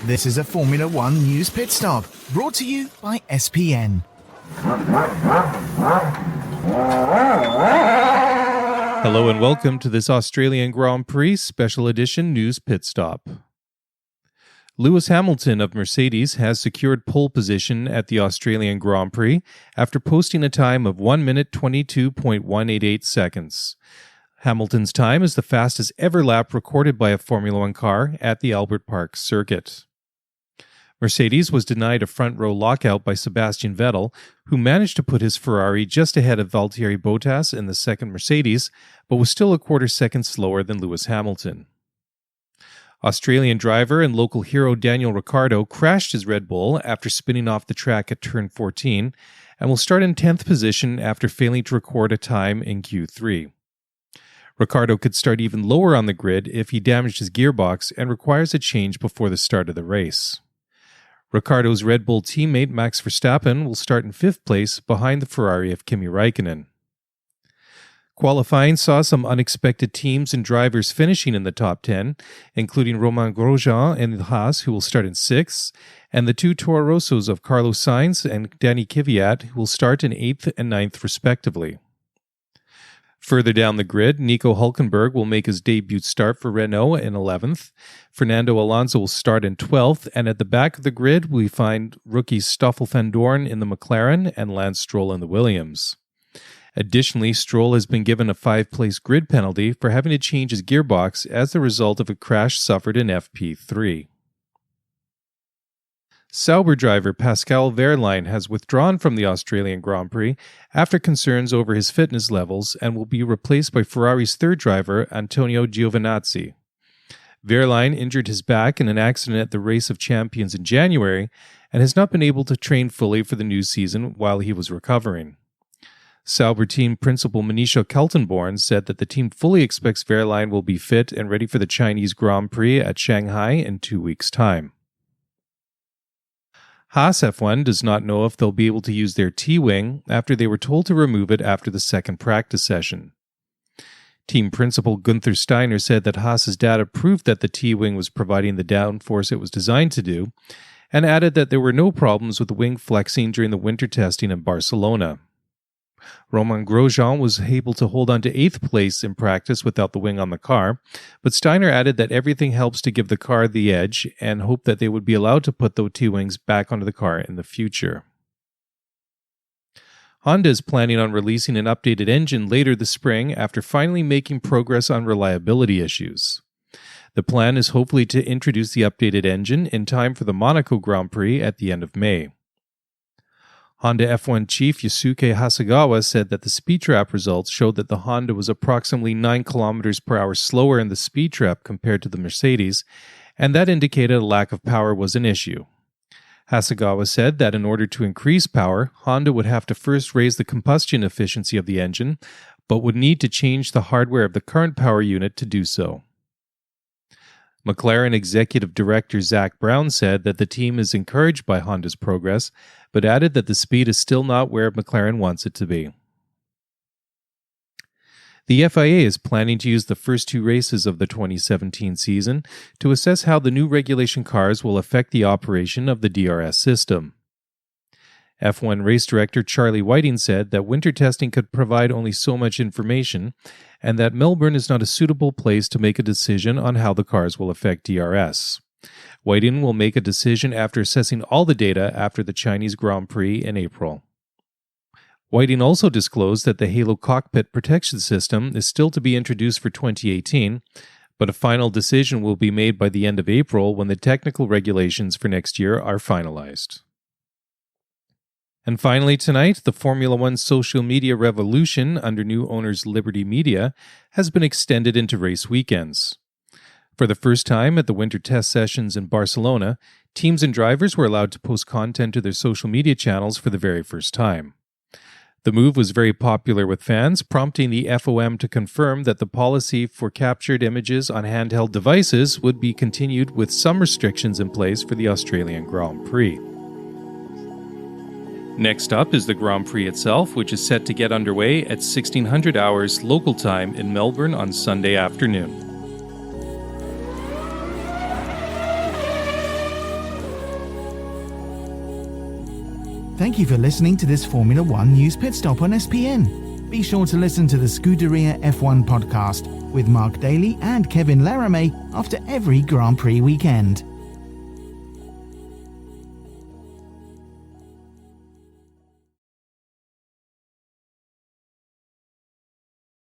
This is a Formula One news pit stop, brought to you by SPN. Hello and welcome to this Australian Grand Prix Special Edition News Pit Stop. Lewis Hamilton of Mercedes has secured pole position at the Australian Grand Prix after posting a time of 1 minute 22.188 seconds. Hamilton's time is the fastest ever lap recorded by a Formula One car at the Albert Park circuit. Mercedes was denied a front-row lockout by Sebastian Vettel, who managed to put his Ferrari just ahead of Valtteri Bottas in the second Mercedes, but was still a quarter second slower than Lewis Hamilton. Australian driver and local hero Daniel Ricciardo crashed his Red Bull after spinning off the track at turn 14, and will start in 10th position after failing to record a time in Q3. Ricciardo could start even lower on the grid if he damaged his gearbox and requires a change before the start of the race. Ricciardo's Red Bull teammate Max Verstappen will start in 5th place behind the Ferrari of Kimi Räikkönen. Qualifying saw some unexpected teams and drivers finishing in the top 10, including Romain Grosjean and Haas, who will start in 6th, and the two Toro Rossos of Carlos Sainz and Danny Kvyat, who will start in 8th and 9th respectively. Further down the grid, Nico Hülkenberg will make his debut start for Renault in 11th. Fernando Alonso will start in 12th, and at the back of the grid, we find rookies Stoffel van Dorn in the McLaren and Lance Stroll in the Williams. Additionally, Stroll has been given a 5-place grid penalty for having to change his gearbox as the result of a crash suffered in FP3. Sauber driver Pascal Wehrlein has withdrawn from the Australian Grand Prix after concerns over his fitness levels and will be replaced by Ferrari's third driver, Antonio Giovinazzi. Wehrlein injured his back in an accident at the Race of Champions in January and has not been able to train fully for the new season while he was recovering. Sauber team principal Manisha Kaltenborn said that the team fully expects Wehrlein will be fit and ready for the Chinese Grand Prix at Shanghai in 2 weeks' time. Haas F1 does not know if they'll be able to use their T-wing after they were told to remove it after the second practice session. Team principal Gunther Steiner said that Haas's data proved that the T-wing was providing the downforce it was designed to do, and added that there were no problems with the wing flexing during the winter testing in Barcelona. Romain Grosjean was able to hold on to 8th place in practice without the wing on the car, but Steiner added that everything helps to give the car the edge and hoped that they would be allowed to put the T-wings back onto the car in the future. Honda is planning on releasing an updated engine later this spring after finally making progress on reliability issues. The plan is hopefully to introduce the updated engine in time for the Monaco Grand Prix at the end of May. Honda F1 chief Yusuke Hasegawa said that the speed trap results showed that the Honda was approximately 9 km per hour slower in the speed trap compared to the Mercedes, and that indicated a lack of power was an issue. Hasegawa said that in order to increase power, Honda would have to first raise the combustion efficiency of the engine, but would need to change the hardware of the current power unit to do so. McLaren executive director Zak Brown said that the team is encouraged by Honda's progress, but added that the speed is still not where McLaren wants it to be. The FIA is planning to use the first 2 races of the 2017 season to assess how the new regulation cars will affect the operation of the DRS system. F1 race director Charlie Whiting said that winter testing could provide only so much information, and that Melbourne is not a suitable place to make a decision on how the cars will affect DRS. Whiting will make a decision after assessing all the data after the Chinese Grand Prix in April. Whiting also disclosed that the Halo cockpit protection system is still to be introduced for 2018, but a final decision will be made by the end of April when the technical regulations for next year are finalized. And finally tonight, the Formula One social media revolution under new owners Liberty Media has been extended into race weekends. For the first time at the winter test sessions in Barcelona, teams and drivers were allowed to post content to their social media channels for the very first time. The move was very popular with fans, prompting the FOM to confirm that the policy for captured images on handheld devices would be continued with some restrictions in place for the Australian Grand Prix. Next up is the Grand Prix itself, which is set to get underway at 1600 hours local time in Melbourne on Sunday afternoon. Thank you for listening to this Formula One News Pit Stop on SPN. Be sure to listen to the Scuderia F1 podcast with Mark Daly and Kevin Laramie after every Grand Prix weekend.